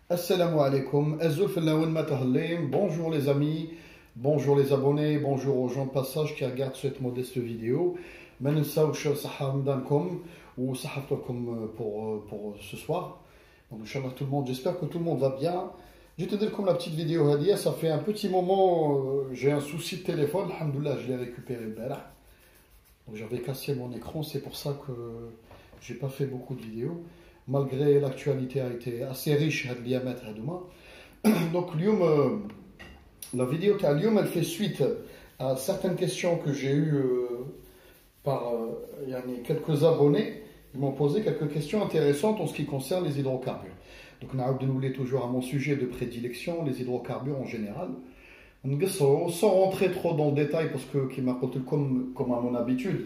Assalamu alaikum, bonjour les amis, bonjour les abonnés, bonjour aux gens de passage qui regardent cette modeste vidéo. Ou pour ce soir. Donc, Inch'Allah, tout le monde, j'espère que tout le monde va bien. Je vais te dire comme la petite vidéo Hadia, ça fait un petit moment, j'ai un souci de téléphone, alhamdoulilah, je l'ai récupéré le Barah. Donc j'avais cassé mon écran, c'est pour ça que j'ai pas fait beaucoup de vidéos. Malgré l'actualité a été assez riche, donc la vidéo elle fait suite à certaines questions que j'ai eues par quelques abonnés. Ils m'ont posé quelques questions intéressantes en ce qui concerne les hydrocarbures. Donc nous est toujours à mon sujet de prédilection, les hydrocarbures en général. Sans rentrer trop dans le détail, parce que comme à mon habitude,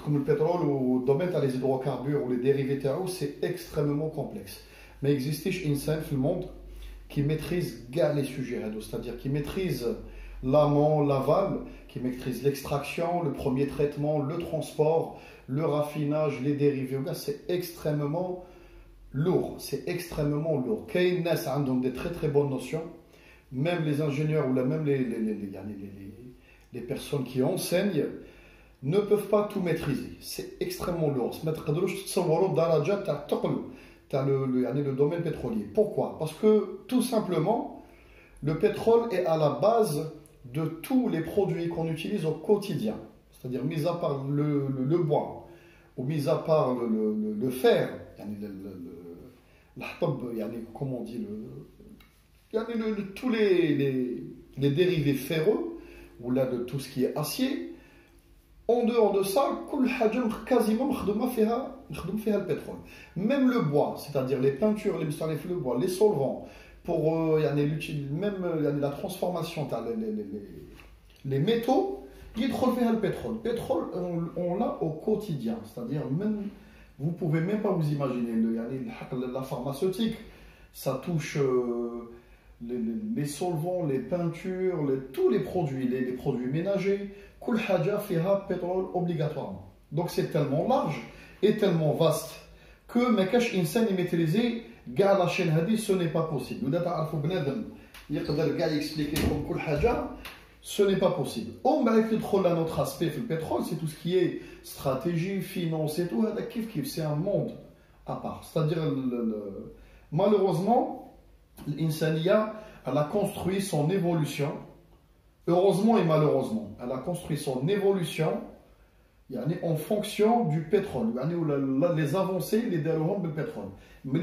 comme le pétrole ou le domaine des hydrocarbures ou les dérivés c'est extrêmement complexe. Mais il existe une scène dans le monde qui maîtrise les sujets, c'est-à-dire qui maîtrise l'amont, l'aval, qui maîtrise l'extraction, le premier traitement, le transport, le raffinage, les dérivés. C'est extrêmement lourd. C'est extrêmement lourd. Il y a des très très bonnes notions. Même les ingénieurs ou même les personnes qui enseignent ne peuvent pas tout maîtriser. C'est extrêmement lourd. Le domaine pétrolier. Pourquoi? Parce que tout simplement, le pétrole est à la base de tous les produits qu'on utilise au quotidien. C'est-à-dire, mis à part le bois, ou mis à part le fer, comment on dit, tous les dérivés ferreux, ou là de tout ce qui est acier. En dehors de ça, quasiment le pétrole. Même le bois, c'est-à-dire les peintures, le bois, les solvants, pour même la transformation, les métaux, il faut faire le pétrole. Le pétrole, on l'a au quotidien, c'est-à-dire même, vous ne pouvez même pas vous imaginer, la pharmaceutique, ça touche les solvants, les peintures, tous les produits, les produits ménagers, kul haja fiha pétrole obligatoirement. Donc c'est tellement large et tellement vaste que mekash insan maîtriser gars la chaîne hadi, ce n'est pas possible. Vous تعرفوا بنادم يقدر gars expliquer comme kul haja, ce n'est pas possible. Un autre aspect du pétrole, c'est tout ce qui est stratégie, finance et tout, c'est un monde à part. C'est-à-dire malheureusement l'insania, elle a construit son évolution, heureusement et malheureusement, elle a construit son évolution en fonction du pétrole, les avancées, les déroulements du pétrole. Mais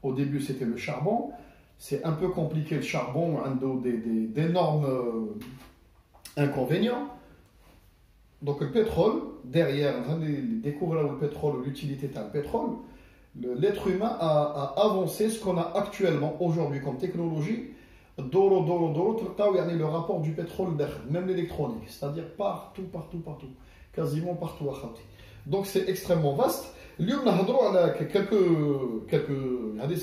au début c'était le charbon, c'est un peu compliqué le charbon, d'énormes inconvénients. Donc le pétrole, derrière, découvrir le pétrole, l'utilité du pétrole, l'être humain a avancé ce qu'on a actuellement aujourd'hui comme technologie. Le rapport du pétrole, même l'électronique, c'est-à-dire partout, quasiment partout. Donc c'est extrêmement vaste. C'est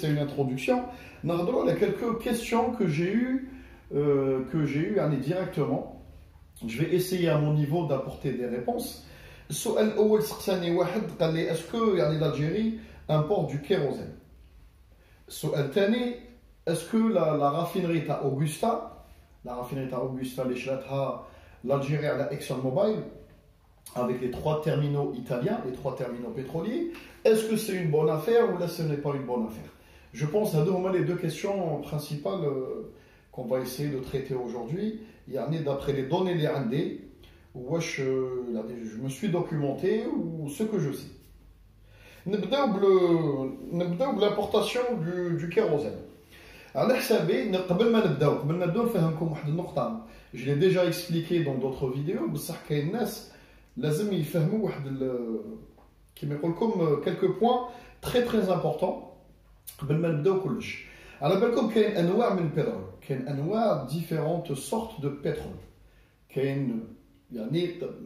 une introduction. Quelques questions que j'ai eues directement. Je vais essayer à mon niveau d'apporter des réponses. Est-ce que l'Algérie importe du kérosène? Est-ce que la raffinerie à Augusta, l'Algérie à la ExxonMobil, avec les 3 terminaux italiens, les 3 terminaux pétroliers, est-ce que c'est une bonne affaire ou là ce n'est pas une bonne affaire? Je pense à les deux questions principales qu'on va essayer de traiter aujourd'hui. Il y en a d'après les données des Andés, où je me suis documenté ou ce que je sais. نبداو بالimportation du kérosène. على حسابي قبل ما نبداو نفهمكم واحد النقطة. Je l'ai déjà expliqué dans d'autres vidéos, بصح كاين الناس لازم يفهموا واحد كيما يقول لكم quelques points très très importants قبل ما نبداو كلش. على بالكم كاين انواع من البترول، كاين انواع différentes sortes de pétrole. كاين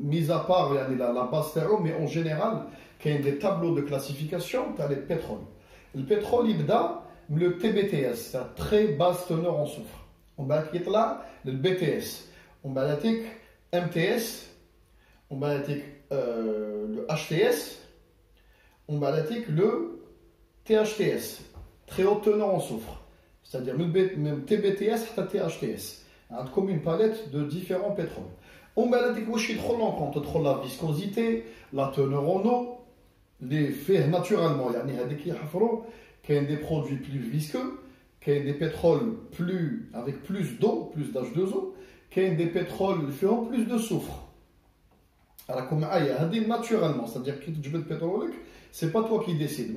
mis à part la base terreau, mais en général, il y a des tableaux de classification, tu as les pétroles. Le pétrole, il a le TBTS, c'est à très basse teneur en soufre. On va là le BTS, on va MTS, on va le HTS, on va le THTS, très haute teneur en soufre, c'est-à-dire même TBTS à THTS, comme une palette de différents pétroles. On va la décocher en compte la viscosité, la teneur en eau, les faits naturellement. Il y a des produits plus visqueux, il y a des pétroles avec plus d'eau, plus d'H2O, il y a des pétroles qui ont plus de soufre. Alors, comme il y a naturellement, c'est-à-dire que tu veux le pétrole, ce n'est pas toi qui décides.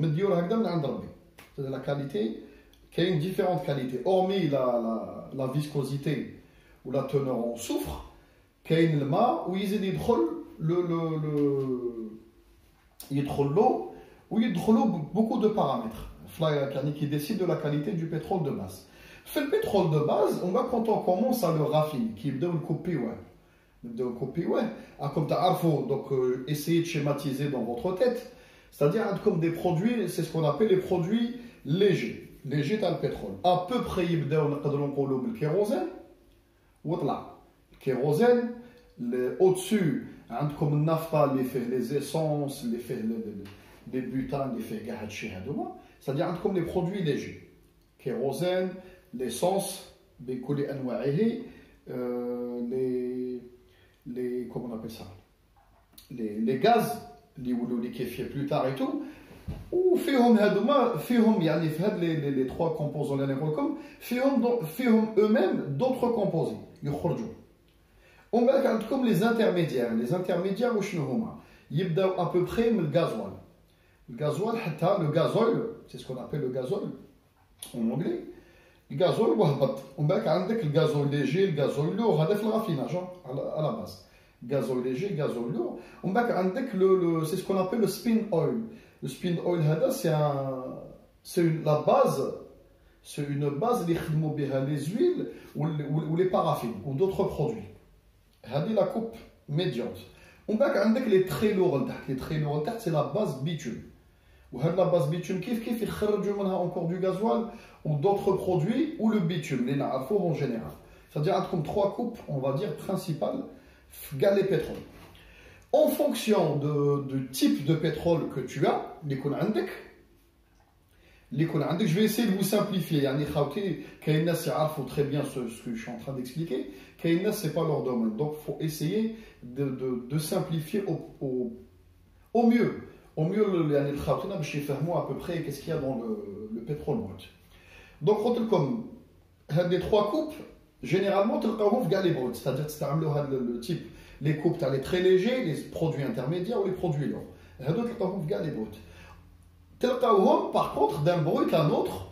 C'est la qualité, il y a une différente qualité. Hormis la viscosité ou la teneur en soufre, il y a une ma où ils l'eau, où il y a beaucoup de paramètres qui décident de la qualité du pétrole de base. Le pétrole de base, quand on commence à le raffiner, qui est le coupé, comme tu as donc essayez de schématiser dans votre tête, c'est-à-dire comme des produits, c'est ce qu'on appelle les produits légers. Légers dans le pétrole. À peu près, il y a le kérosène, le kérosène, au-dessus, comme le nafta, les essences, les butanes, c'est-à-dire comme les produits légers. Kérosène, l'essence, comment on appelle ça, les gaz, les liquéfiés plus tard et tout, ou les trois composants eux-mêmes d'autres composés. On va comme les intermédiaires. Les intermédiaires, ils sont à peu près le gasoil. Le gasoil, c'est ce qu'on appelle le gasoil en anglais. Le gasoil, on va le gasoil léger, le gasoil lourd, c'est le raffinage à la base. Gasoil léger, gasoil lourd. On va c'est ce qu'on appelle le spin oil. Le spin oil, c'est la base. C'est une base les huiles ou les paraffines ou d'autres produits. C'est la coupe médiante. On va les très lourds. Les très lourds, c'est la base bitume. Ou la base bitume, il encore du gasoil ou d'autres produits ou le bitume, les nafos en général. C'est-à-dire comme trois coupes, on va dire, principales, les pétrole. En fonction du type de pétrole que tu as, je vais essayer de vous simplifier. Kaina, c'est très bien ce que je suis en train d'expliquer. Kaina, ce n'est pas leur domaine. Donc, il faut essayer de simplifier au mieux. Au mieux, je vais faire moi à peu près qu'est-ce qu'il y a dans le pétrole brut. Donc, comme les trois coupes, généralement, tu as les bruts. C'est-à-dire que le type, les coupes, tu as les très légers, les produits intermédiaires ou les produits lourds. Tu as les bruts. Par contre, d'un brut à un autre,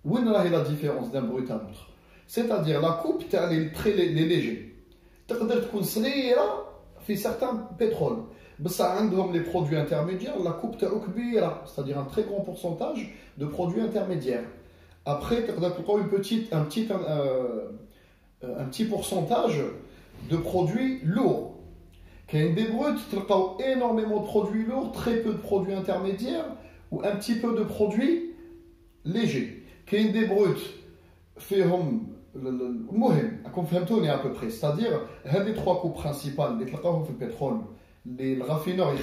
où est la différence d'un brut à un autre? C'est-à-dire la coupe, tu as les légers. Tu as certains pétroles. Les produits intermédiaires, la coupe, c'est-à-dire un très grand pourcentage de produits intermédiaires. Après, tu as un petit pourcentage de produits lourds. Il y a des bruts, tu as énormément de produits lourds, très peu de produits intermédiaires ou un petit peu de produits légers. Il y a des bruts, à peu près, c'est-à-dire les trois coupes principales, les pétrole, les raffineurs,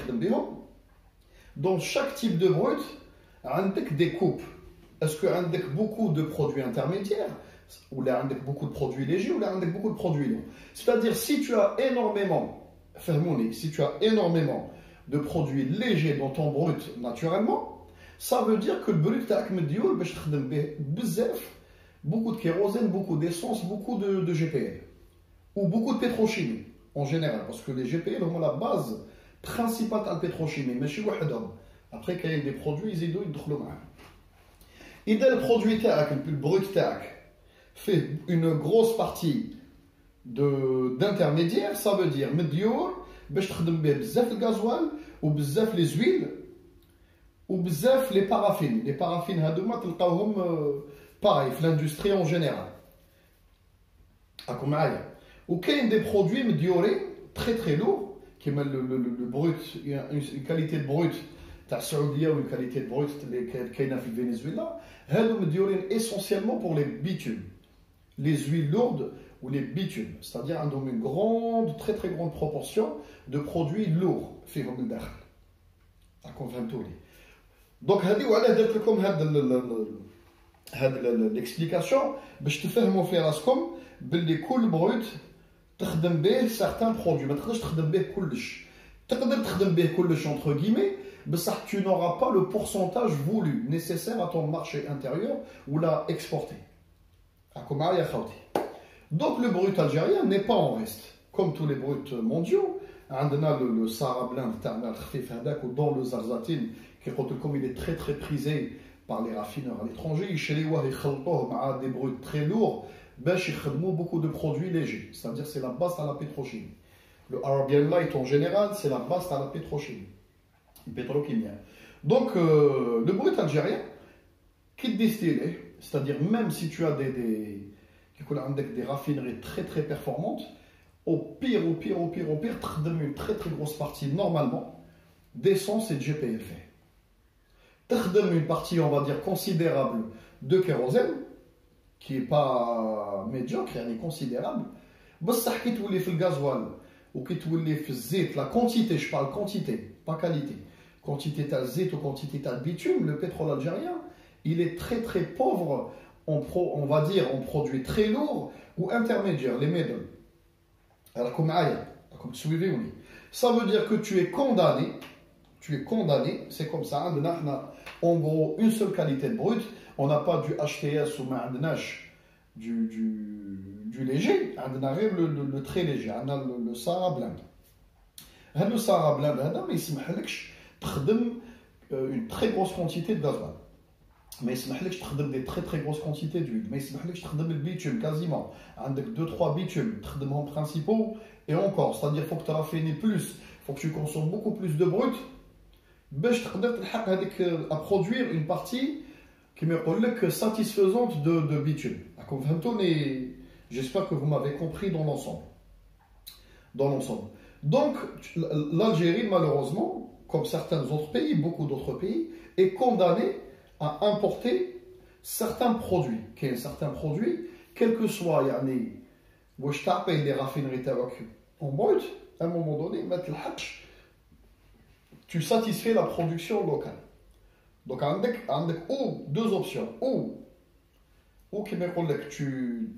dans chaque type de brut, il y a des coupes. Est-ce qu'il y a beaucoup de produits intermédiaires ou il y a beaucoup de produits légers ou il y a beaucoup de produits lourds? C'est-à-dire si tu as énormément de produits légers dans ton brut naturellement, ça veut dire que le brut beaucoup de kérosène, beaucoup d'essence, beaucoup de GPL ou beaucoup de pétrochimie en général, parce que les GPL ont la base principale de la pétrochimie, mais chez après qu'il y a des produits, ils ont et le produit le brut fait une grosse partie d'intermédiaire, ça veut dire médior, bzaf le gasoil, ou bzaf les huiles, ou bzaf les paraffines. Les paraffines, pareil, l'industrie en général. Ou qu'il y a des produits médiorés, très très lourds, qui met le brut, une qualité de brut, ta Saoudia ou une qualité de brut, qu'il y a au Venezuela, ils médiorés essentiellement pour les bitumes. Les huiles lourdes ou les bitumes, c'est-à-dire une grande, très très grande proportion de produits lourds. Donc, هذه وعلاه درت لكم هاد l'explication باش تفهموا في راسكم باللي كل بروت تخدم به certains produits ما تقدرش تخدم به كلش تقدر تخدم به كلش entre guillemets بصح tu n'auras pas le pourcentage voulu nécessaire à ton marché intérieur ou la exporter. راكم معايا خوتي. Donc le brut algérien n'est pas en reste comme tous les bruts mondiaux. عندنا le Sahara Blind تاعنا الخفيف هذاك ودون le Zarzatine qui قلت لكم il est très très prisé par les raffineurs à l'étranger. يشريوه يخلطوه مع des bruts très lourds باش يخدموا beaucoup de produits légers. C'est-à-dire c'est la base à la pétrochimie. Le Arabian Light en général c'est la base à la pétrochimie. Pétrochimien. Donc le brut algérien qui est distillé, c'est-à-dire même si tu as des raffineries très très performantes, au pire, une très très grosse partie normalement d'essence et de GPLV. Une partie, on va dire, considérable de kérosène, qui n'est pas médiocre, elle est considérable. بصح كي تولي في الغازوال وكي تولي في الزيت la quantité, je parle quantité, pas qualité. Quantité de zét ou quantité de bitume, le pétrole algérien, il est très très pauvre, on va dire en produits très lourds ou intermédiaires, les middle. Alors comme suivez, ça veut dire que tu es condamné, c'est comme ça, en gros une seule qualité de brut, on n'a pas du HTS ou du léger, on a le très léger, on a le Sahara Blind. Le Sahara Blind, mais il تخدم une très grosse quantité de gasoil. ما يسمحلكش تخدم des très très grosses quantités d'huile. ما يسمحلكش تخدم البيتوم quasiment. عندك 2-3 bitumes تخدمهم principaux et encore, c'est-à-dire faut que tu raffines plus, faut que tu consommes beaucoup plus de brut باش تقدر تلحق هذيك à produire une partie qui me يقول لك satisfaisante de bitume. راكم فهمتوني? J'espère que vous m'avez compris dans l'ensemble. Donc l'Algérie malheureusement comme certains autres pays, beaucoup d'autres pays, est condamné à importer certains produits. Certains produits, quel que soit, les raffineries en brut, à un moment donné, tu satisfais la production locale. Donc, ou deux options. Ou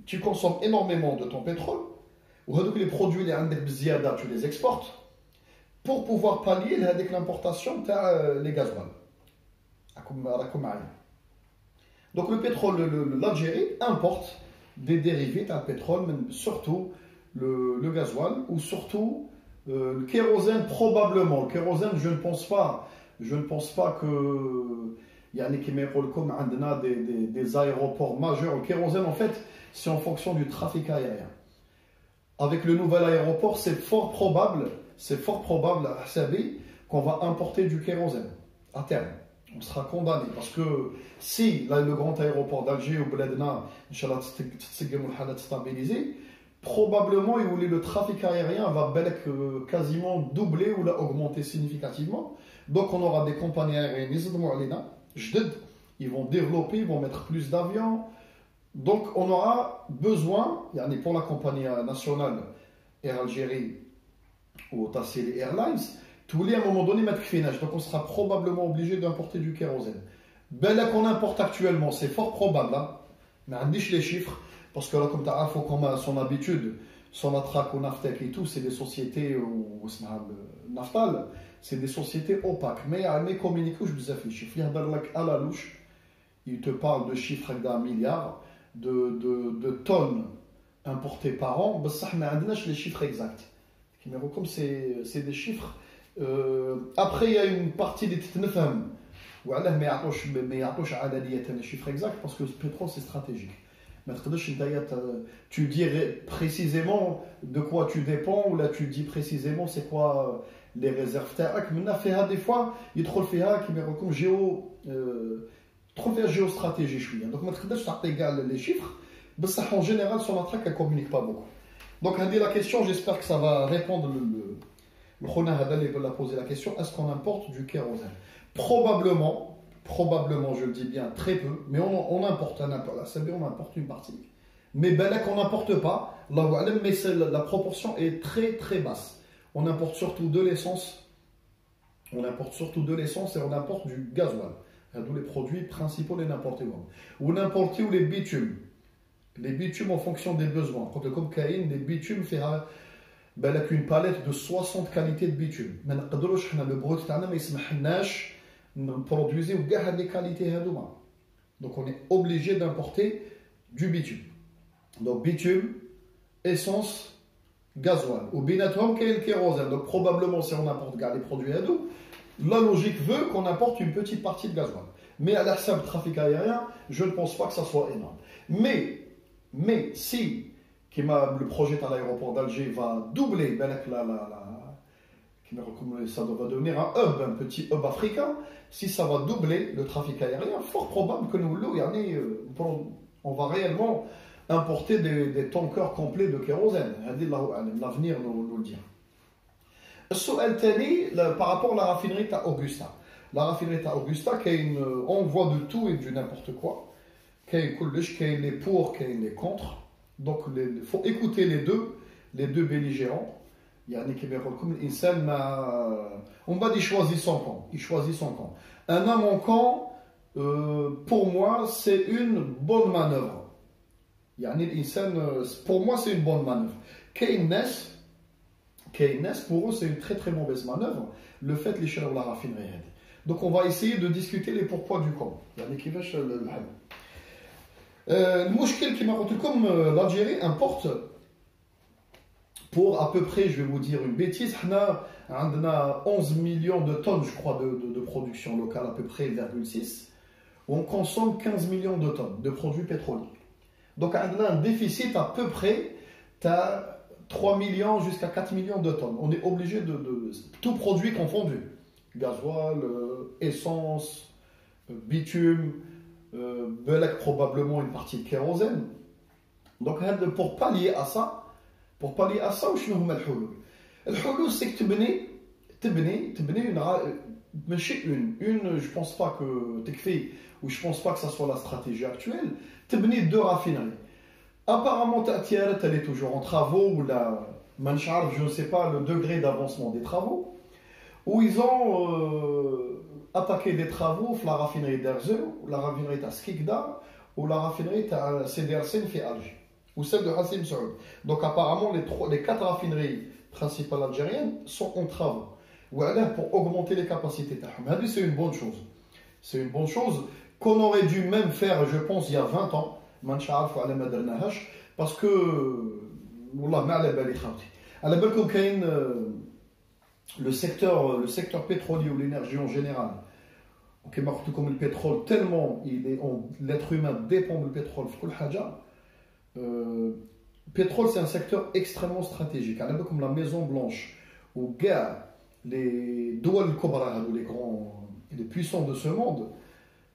tu consommes énormément de ton pétrole, ou les produits, tu les exportes, pour pouvoir pallier l'importation des gasoils. Donc le pétrole, l'Algérie importe des dérivés d'un pétrole, surtout le gasoil ou surtout le kérosène probablement. Le kérosène, je ne pense pas que il y a des aéroports majeurs. Le kérosène en fait c'est en fonction du trafic aérien. Avec le nouvel aéroport, c'est fort probable à Sabi qu'on va importer du kérosène à terme. On sera condamné parce que si là, le grand aéroport d'Alger ou Bledna, Inch'Allah, stabilisé, probablement le trafic aérien va quasiment doubler ou augmenter significativement. Donc on aura des compagnies aériennes, ils vont développer, ils vont mettre plus d'avions. Donc on aura besoin, pour la compagnie nationale Air Algérie, ou les Airlines, tous les à un moment donné mettre finage. Donc on sera probablement obligé d'importer du kérosène. Là qu'on importe actuellement, c'est fort probable, hein? Mais on dit les chiffres, parce que là, comme tu as comme à son habitude, son attraque ou Naftek et tout, c'est des sociétés ou Naftal, c'est des sociétés opaques. Mais à mes communiqués, je vous affiche. À la louche, il te parle de chiffres d'un milliard, de tonnes importées par an. Mais ça, on a les chiffres exacts. Comme c'est des chiffres. Après, il y a une partie des ténèbres. Mais les chiffres exacts parce que le pétrole c'est stratégique. Tu dis précisément de quoi tu dépends ou là tu dis précisément c'est quoi les réserves. Des fois, il trop le fait qui me recommande géostratégie. Donc, les chiffres, en général, sur la traque, elle ne communique pas beaucoup. Donc, la question, j'espère que ça va répondre. Le Khona Hadal va poser la question, est-ce qu'on importe du kérosène? Probablement, je le dis bien, très peu, mais on importe un peu. Là, c'est bien, on importe une partie. Mais là qu'on n'importe pas, mais la proportion est très très basse. On importe surtout de l'essence, et on importe du gasoil. D'où les produits principaux les n'importe quoi. Ou n'importe où les bitumes. Les bitumes en fonction des besoins. Quand le cocaïne, les bitumes fait avec une palette de 60 qualités de bitume. Mais le brut ne produisait aucune des qualités. Donc on est obligé d'importer du bitume. Donc bitume, essence, gasoil. Ou binatom quel kérosène. Donc probablement si on importe les produits à dos, la logique veut qu'on importe une petite partie de gasoil. Mais à l'achat du trafic aérien, je ne pense pas que ça soit énorme. Mais si le projet à l'aéroport d'Alger va doubler, ça va devenir un hub, un petit hub africain, si ça va doubler le trafic aérien, fort probable que nous, on va réellement importer des tankers complets de kérosène. L'avenir nous le dit. Par rapport à la raffinerie à Augusta. La raffinerie à Augusta, on voit de tout et du n'importe quoi. Qu'il y a les pour, qu'il y a les contre. Donc il faut écouter les deux belligérants. On va dire choisir son camp. Il choisit son camp. Un homme en camp, pour moi, c'est une bonne manœuvre. Pour moi, c'est une bonne manœuvre. Keynes, pour eux, c'est une très très mauvaise manœuvre. Le fait les chaleurs de la raffinerie. Donc on va essayer de discuter les pourquoi du camp. Le mouchkil qui m'a rendu comme l'Algérie importe pour à peu près, je vais vous dire une bêtise, on a 11 millions de tonnes, je crois, de production locale, à peu près 1,6. On consomme 15 millions de tonnes de produits pétroliers. Donc on a un déficit à peu près, tu as 3 millions jusqu'à 4 millions de tonnes. On est obligé de tout produit confondu. Gasoil, essence, bitume, probablement une partie de kérosène. Donc pour pallier à ça, وشنو هما الحلول؟ الحلول c'est que تبني une, je pense pas que تكفي, ou je pense pas que ça soit la stratégie actuelle. تبني 2 raffineries. Apparemment elle est toujours en travaux, ou je ne sais pas le degré d'avancement des travaux, où ils ont attaqué des travaux la raffinerie d'Erzeu, la raffinerie de Skikda, ou la raffinerie de CDRC في Alger, ou celle de Hassim Saoud. Donc apparemment les 4 raffineries principales algériennes sont en travaux. Pour augmenter les capacités. C'est une bonne chose. C'est une bonne chose qu'on aurait dû même faire, je pense, il y a 20 ans. Parce que le secteur pétrolier ou l'énergie en général, comme le pétrole, tellement l'être humain dépend du pétrole. Le pétrole, c'est un secteur extrêmement stratégique. Comme la Maison Blanche, ou les doual Kobra, les puissants de ce monde,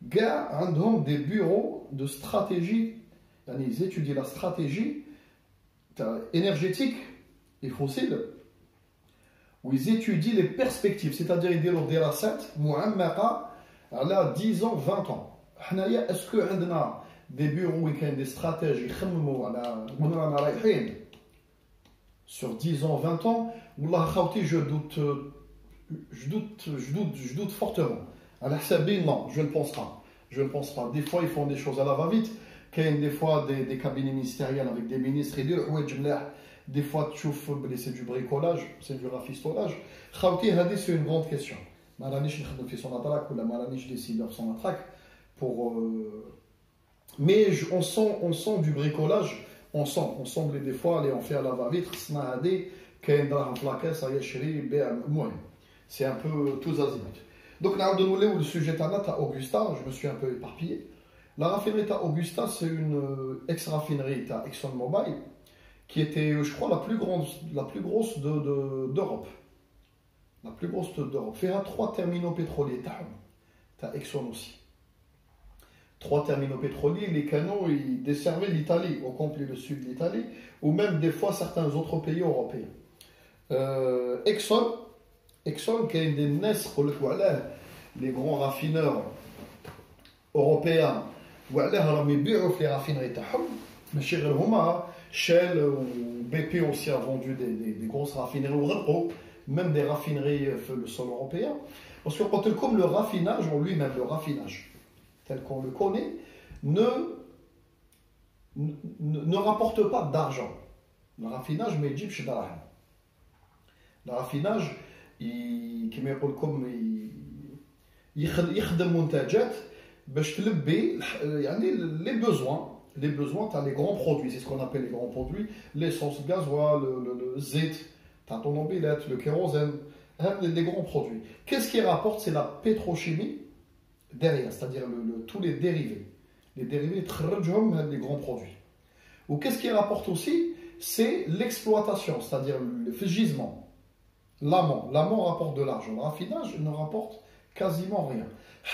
ont des bureaux de stratégie. Ils étudient la stratégie énergétique et fossile, où ils étudient les perspectives, c'est-à-dire ils disent des recettes, à 10 ans, 20 ans. Est-ce que nous avons des bureaux qui ont des stratégies sur 10 ans, 20 ans? Je doute fortement. Alors, non, je ne pense pas. Je ne pense pas. Des fois, ils font des choses à la va-vite. Des fois, des cabinets ministériels avec des ministres, ils disent, des fois, c'est du bricolage, c'est du rafistolage. C'est une grande question. Mais on sent du bricolage, on semble des fois aller en faire la va-vite, c'est un peu tous azimuts. Donc là, le sujet à Augusta, je me suis un peu éparpillé. La raffinerie à Augusta, c'est une ex-raffinerie à ExxonMobil qui était, je crois, la plus grosse d'Europe. La plus grosse d'Europe. Il y a 3 terminaux pétroliers. Tu as Exxon aussi. 3 terminaux pétroliers, les canaux, ils desservaient l'Italie, au complet le sud de l'Italie, ou même des fois certains autres pays européens. Exxon, qui est des les grands raffineurs européens, les raffineries Shell ou BP aussi a vendu des grosses raffineries, même des raffineries sur le sol européen. Parce que comme le raffinage en lui-même, le raffinage, tel qu'on le connaît, ne rapporte pas d'argent. Le raffinage, mais il dit d'argent. Le raffinage, كما يقول لكم يخدم منتجات باش تلبي يعني les besoins t'as les grands produits, c'est ce qu'on appelle les grands produits, l'essence, le gasoil, le zait, t'as ton mobilette, le kérosène, les grands produits. Qu'est-ce qui rapporte? C'est la pétrochimie derrière, c'est-à-dire tous les dérivés. Les dérivés, les grands produits. Ou qu'est-ce qui rapporte aussi? C'est l'exploitation, c'est-à-dire le gisement. L'amont rapporte de l'argent. Le raffinage ne rapporte quasiment rien.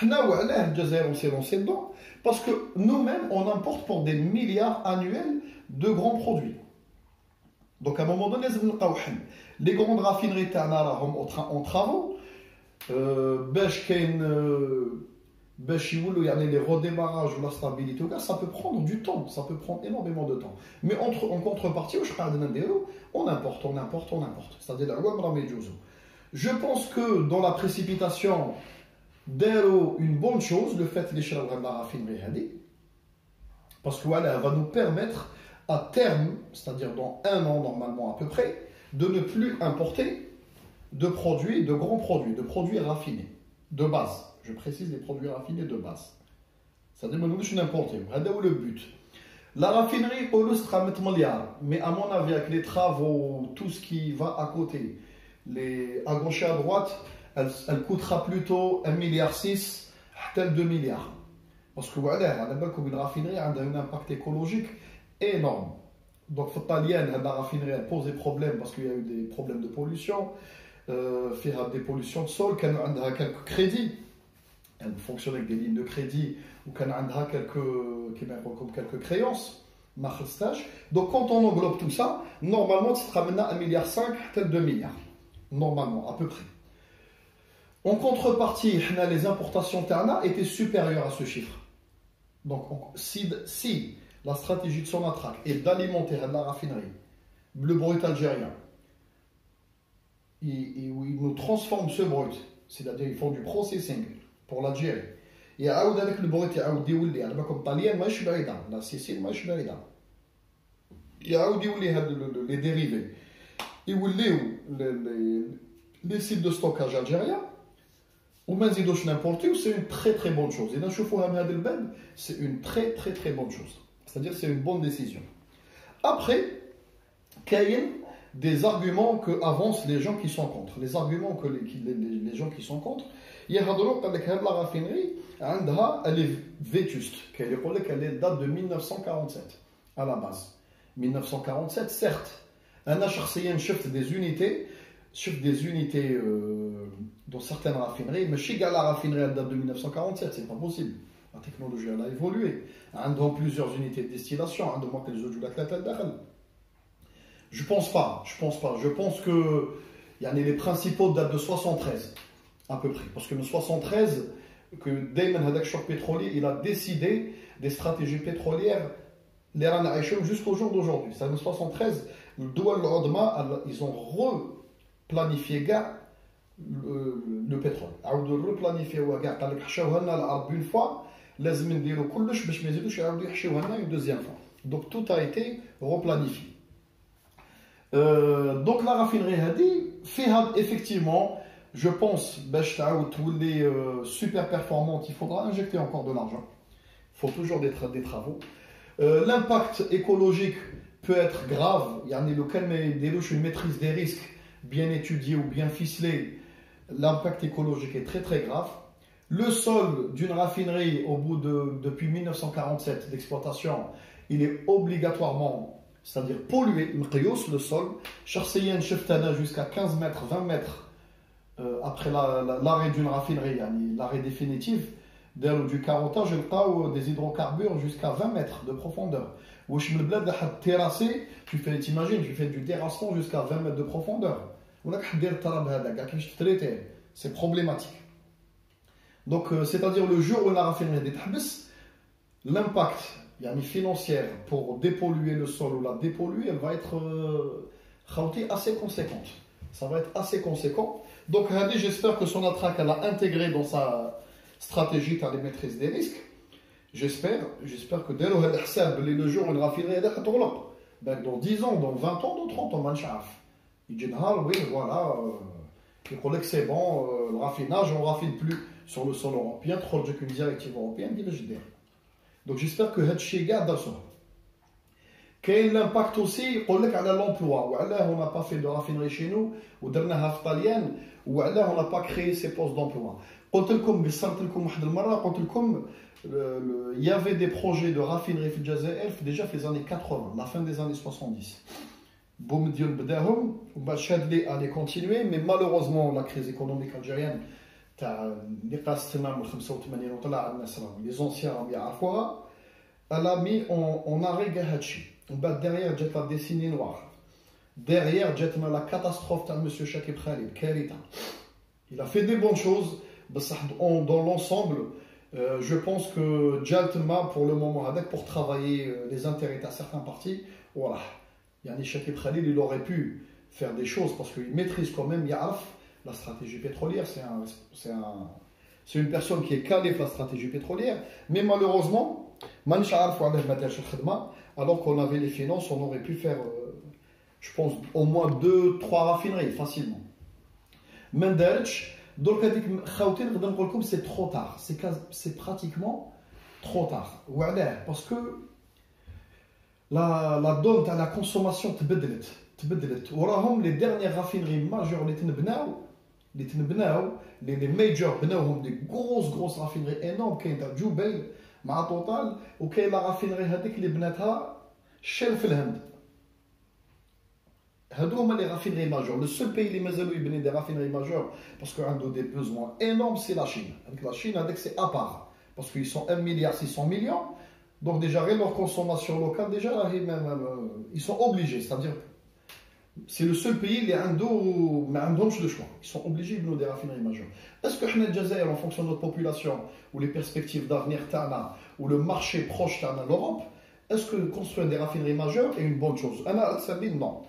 On s'est lancé dedans parce que nous-mêmes, on importe pour des milliards annuels de grands produits. Donc à un moment donné, les grandes raffineries en travaux, les redémarrages ou la stabilité, ça peut prendre du temps, ça peut prendre énormément de temps. Mais en contrepartie, on importe. C'est-à-dire, je pense que dans la précipitation, une bonne chose, le fait de la raffinerie, parce qu'elle va nous permettre à terme, c'est-à-dire dans 1 an normalement à peu près, de ne plus importer de produits, de grands produits, de produits raffinés, de base. Je précise les produits raffinés de base. C'est-à-dire que nous n'importons pas. C'est le but. La raffinerie, sera 100 milliards. Mais à mon avis, avec les travaux, tout ce qui va à côté, à gauche et à droite, elle coûtera plutôt 1,6 milliard, tel 2 milliards. Parce que voilà, comme une raffinerie a un impact écologique énorme. Donc, la raffinerie elle pose des problèmes parce qu'il y a eu des problèmes de pollution, des pollutions de sol, qu'elle a quelques crédits. Elle fonctionne avec des lignes de crédit ou qu'elle a quelques créances. Donc quand on englobe tout ça, normalement ça sera maintenant 1,5 milliard, peut-être 2 milliards. Normalement, à peu près. En contrepartie, les importations Terna étaient supérieures à ce chiffre. Donc si la stratégie de Sonatrach est d'alimenter la raffinerie, le brut algérien, ils nous transforment ce brut, c'est-à-dire ils font du processing pour l'Algérie. Et avec le brut, comme Talien, la Sicile, les dérivés. Les sites de stockage algériens, ou même n'importe où, c'est une très très bonne chose. Et dans le c'est une très très très bonne chose. C'est-à-dire c'est une bonne décision. Après, il y a des arguments que avancent les gens qui sont contre. Les arguments que les gens qui sont contre, il y a la raffinerie, elle est vétuste. Elle date de 1947 à la base. 1947, certes, un HRCN chef des unités dans certaines raffineries, mais chez la raffinerie elle date de 1947, c'est pas possible. La technologie elle a évolué. Dans plusieurs unités de distillation, je pense pas. Je pense que les principaux datent de 73 à peu près, parce que le 73 que Damon Hadak Choc pétrolier, il a décidé des stratégies pétrolières jusqu'au jour d'aujourd'hui. C'est en 73, le Doual Odma, ils ont replanifié le pétrole. Ils ont replanifié une fois, une deuxième fois. Donc tout a été replanifié. Donc la raffinerie fait effectivement, je pense, les super performantes, il faudra injecter encore de l'argent. Il faut toujours des travaux. L'impact écologique peut être grave. Il y a une maîtrise des risques bien étudiée ou bien ficelée. L'impact écologique est très très grave. Le sol d'une raffinerie, depuis 1947 d'exploitation, il est obligatoirement, c'est-à-dire pollué, le sol. Charseyen Cheftana jusqu'à 15 mètres, 20 mètres après l'arrêt d'une raffinerie, l'arrêt définitif, du carottage, des hydrocarbures jusqu'à 20 mètres de profondeur. Terrassé, tu fais du terrassement jusqu'à 20 mètres de profondeur. C'est problématique. Donc, c'est-à-dire le jour où la raffinerie est l'impact financière pour dépolluer le sol ou la dépolluer, elle va être assez conséquente. Ça va être assez conséquent. Donc, j'espère que Sonatrach elle a intégré dans sa stratégie de la maîtrise des risques. J'espère que dès le jour où une raffinerie est dans 10 ans, dans 20 ans, dans 30 ans, il dit oui, voilà, il dit que c'est bon, le raffinage, on ne raffine plus sur le sol européen, trop de qu'une directive européenne, donc j'espère que Hatchi garde ça. Quel est l'impact aussi on a l'emploi, on n'a pas fait de raffinerie chez nous, ou dernière italienne, ou on n'a pas créé ces postes d'emploi. Il y avait des projets de raffinerie déjà fait les années 80, la fin des années 70. Chadli allait continuer, mais malheureusement la crise économique algérienne, les anciens elle a mis en arrêt Gahachi. Derrière, j'ai la décennie noire. Derrière, j'ai la catastrophe de M. Chakib Khalid, Karita. Il a fait des bonnes choses, dans l'ensemble. Je pense que Jaltma, pour le moment, pour travailler les intérêts à certains partis, voilà. Yani Chakib Khalid, il aurait pu faire des choses parce qu'il maîtrise quand même Yaraf, la stratégie pétrolière. C'est une personne qui est calée sur la stratégie pétrolière, mais malheureusement, alors qu'on avait les finances, on aurait pu faire, je pense, au moins 2-3 raffineries facilement. Donc, c'est trop tard. C'est pratiquement trop tard. Parce que la donne à la consommation les dernières raffineries majeures, les majors, des grosses raffineries énormes, qui sont à Djoubel, مع توتال وكاين لا رافينري هذيك اللي بناتها شيل في الهند. هادو هما لي رافينري ماجور. Le seul pays اللي مازالو يبني دي رافينري ماجور parce que عنده des besoins énormes, c'est la Chine. Avec la Chine, avec c'est à part parce qu'ils sont 1,6 milliard. Donc déjà leur consommation locale déjà ils sont obligés, c'est-à-dire c'est le seul pays qui a un dos, mais un le choix. Ils sont obligés de nous des raffineries majeures. Est-ce que nous, Jazair, en fonction de notre population, ou les perspectives d'avenir Tana, ou le marché proche de l'Europe, est-ce que construire des raffineries majeures est une bonne chose? Non.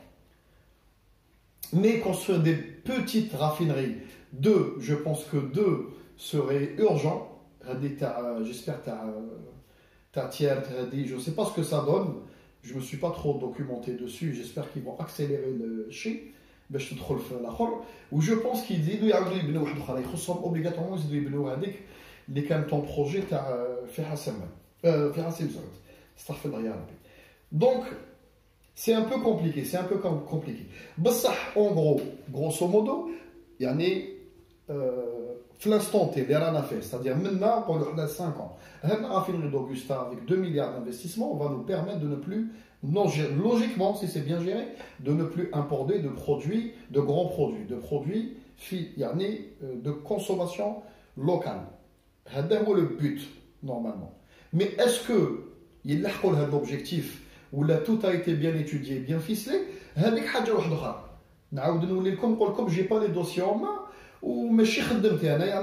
Mais construire des petites raffineries, je pense que 2 serait urgent. J'espère que je ne sais pas ce que ça donne. Je ne me suis pas trop documenté dessus. J'espère qu'ils vont accélérer le chi. Où je pense qu'ils disent obligatoirement les cantons projets donc c'est un peu compliqué. En gros, grosso modo, il y en a l'instant T, c'est-à-dire maintenant, pendant 5 ans, la raffinerie d'Augusta avec 2 milliards d'investissements va nous permettre de ne plus, logiquement, si c'est bien géré, de ne plus importer de produits, de grands produits, de produits de consommation locale. C'est le but, normalement. Mais est-ce que il y a l'objectif où là tout a été bien étudié, bien ficelé? Je n'ai pas les dossiers en main. Il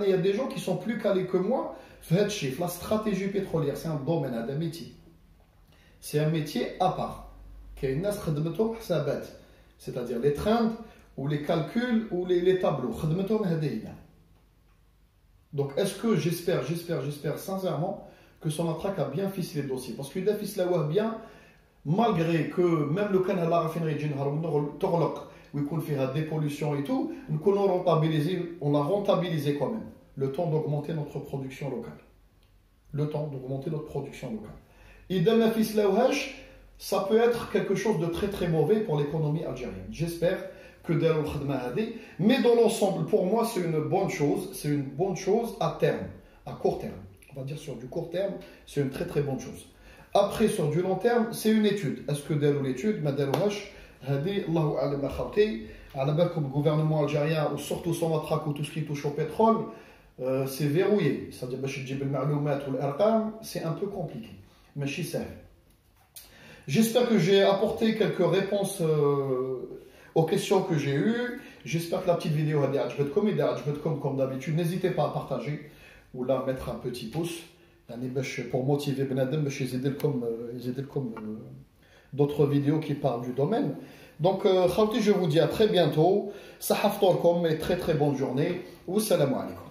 y a des gens qui sont plus calés que moi. La stratégie pétrolière, c'est un domaine, un métier. C'est un métier à part. C'est-à-dire les trends, ou les calculs, ou les tableaux. Donc, est-ce que j'espère sincèrement que Sonatrach a bien ficelé le dossier? Parce qu'il a ficelé bien, malgré que même le canal à la raffinerie de où il fait la dépollution et tout, on a rentabilisé quand même le temps d'augmenter notre production locale. Et dans la fislawhash, ça peut être quelque chose de très très mauvais pour l'économie algérienne. J'espère que mais dans l'ensemble, pour moi, c'est une bonne chose à terme, à court terme. On va dire sur du court terme, c'est une très très bonne chose. Après, sur du long terme, c'est une étude. Est-ce que l'étude, le gouvernement algérien, ou surtout Sonatrach, ou tout ce qui touche au pétrole, c'est verrouillé. C'est-à-dire c'est un peu compliqué. Mais j'espère que j'ai apporté quelques réponses aux questions que j'ai eues. J'espère que la petite vidéo a été comme d'habitude. N'hésitez pas à partager ou là mettre un petit pouce pour motiver Benadem, comme d'autres vidéos qui parlent du domaine. Donc, khawti, je vous dis à très bientôt. Sahaf Torkom et très très bonne journée. Wassalamu alaikum.